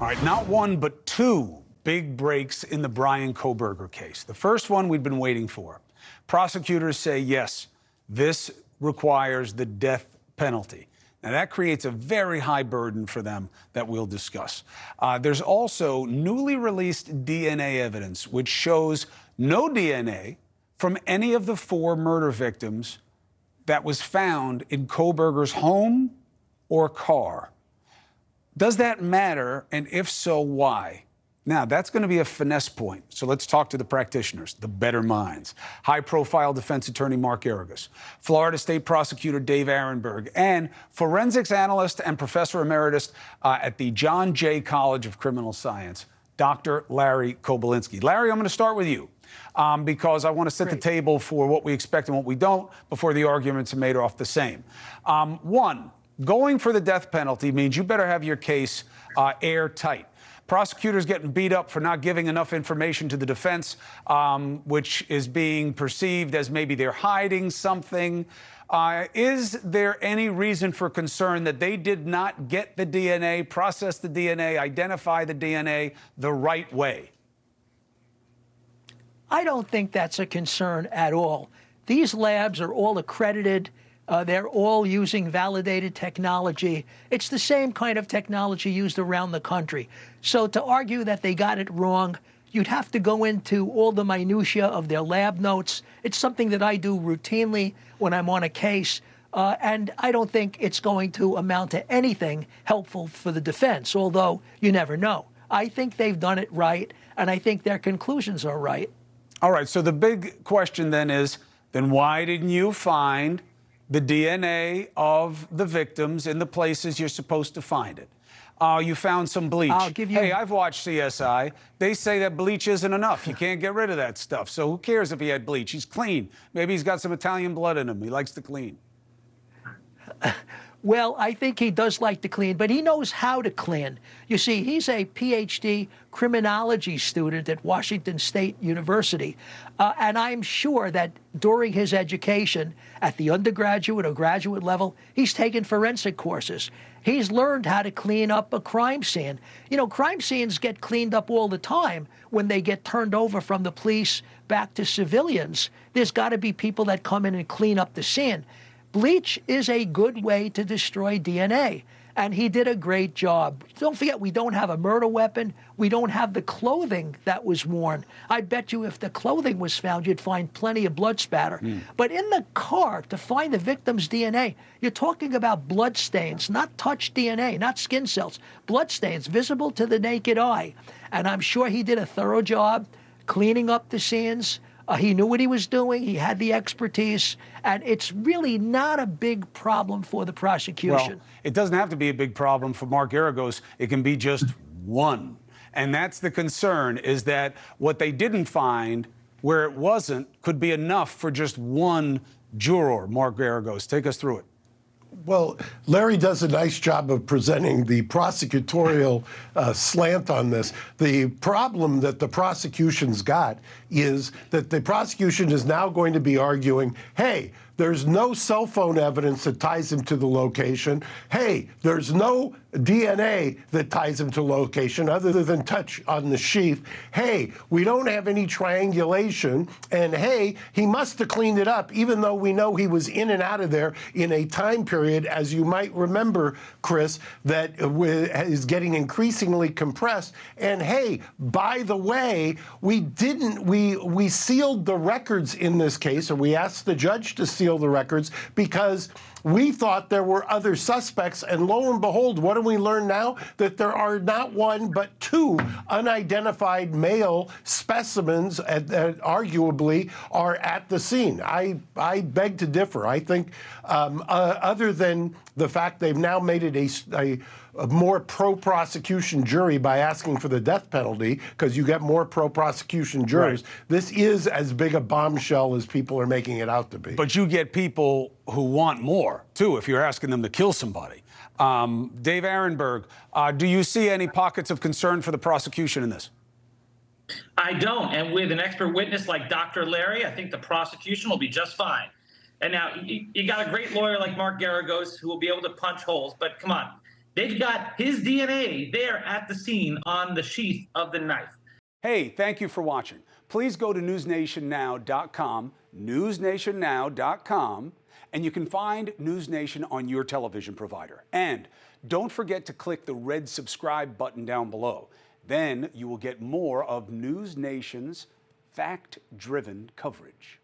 All right, not one, but two big breaks in the Bryan Kohberger case. The first one we've been waiting for. Prosecutors say, yes, this requires the death penalty. Now, that creates a very high burden for them that we'll discuss. There's also newly released DNA evidence, which shows no DNA from any of the 4 murder victims that was found in Kohberger's home or car. Does that matter? And if so, why? Now, that's going to be a finesse point. So let's talk to the practitioners, the better minds. High-profile defense attorney Mark Geragos, Florida State Prosecutor Dave Aronberg, and forensics analyst and professor emeritus at the John Jay College of Criminal Science, Dr. Larry Kobilinski. Larry, I'm going to start with you because I want to set the table for what we expect and what we don't before the arguments are made off the same. One, going for the death penalty means you better have your case airtight. Prosecutors getting beat up for not giving enough information to the defense, which is being perceived as maybe they're hiding something. Is there any reason for concern that they did not get the DNA, process the DNA, identify the DNA the right way? I don't think that's a concern at all. These labs are all accredited. They're all using validated technology. It's the same kind of technology used around the country. So to argue that they got it wrong, you'd have to go into all the minutia of their lab notes. It's something that I do routinely when I'm on a case, and I don't think it's going to amount to anything helpful for the defense, although you never know. I think they've done it right, and I think their conclusions are right. All right, so the big question then is, then why didn't you find the DNA of the victims in the places you're supposed to find it? You found some bleach. I'll give you... Hey, I've watched CSI. They say that bleach isn't enough. You can't get rid of that stuff. So who cares if he had bleach? He's clean. Maybe he's got some Italian blood in him. He likes to clean. Well, I think he does like to clean, but he knows how to clean. You see, he's a PhD criminology student at Washington State University, and I'm sure that during his education at the undergraduate or graduate level, he's taken forensic courses. He's learned how to clean up a crime scene. You know, crime scenes get cleaned up all the time when they get turned over from the police back to civilians. There's got to be people that come in and clean up the scene. Bleach is a good way to destroy DNA, and he did a great job. Don't forget, we don't have a murder weapon. We don't have the clothing that was worn. I bet you if the clothing was found, you'd find plenty of blood spatter. But in the car, to find the victim's DNA, you're talking about blood stains, not touch DNA, not skin cells, blood stains visible to the naked eye. And I'm sure he did a thorough job cleaning up the scenes. He knew what he was doing. He had the expertise. And it's really not a big problem for the prosecution. Well, it doesn't have to be a big problem for Mark Geragos. It can be just one. And that's the concern, is that what they didn't find where it wasn't could be enough for just one juror. Mark Geragos, take us through it. Well, Larry does a nice job of presenting the prosecutorial slant on this. The problem that the prosecution's got is that the prosecution is now going to be arguing, hey, there's no cell phone evidence that ties him to the location. Hey, there's no DNA that ties him to location other than touch on the sheath. Hey, we don't have any triangulation. And hey, he must have cleaned it up, even though we know he was in and out of there in a time period, as you might remember, Chris, that is getting increasingly compressed. And hey, by the way, we sealed the records in this case, or we asked the judge to seal the records because we thought there were other suspects, and lo and behold, what do we learn now? That there are not one but 2 unidentified male specimens that arguably are at the scene. I beg to differ. I think other than the fact they've now made it a more pro-prosecution jury by asking for the death penalty, because you get more pro-prosecution jurors. Right. This is as big a bombshell as people are making it out to be. But you get people who want more, too, if you're asking them to kill somebody. Dave Aronberg, do you see any pockets of concern for the prosecution in this? I don't. And with an expert witness like Dr. Larry, I think the prosecution will be just fine. And now you got a great lawyer like Mark Geragos who will be able to punch holes. But come on, They've got his DNA there at the scene on the sheath of the knife. Hey, thank you for watching. Please go to newsnationnow.com, newsnationnow.com, and you can find News Nation on your television provider. And don't forget to click the red subscribe button down below. Then you will get more of News Nation's fact-driven coverage.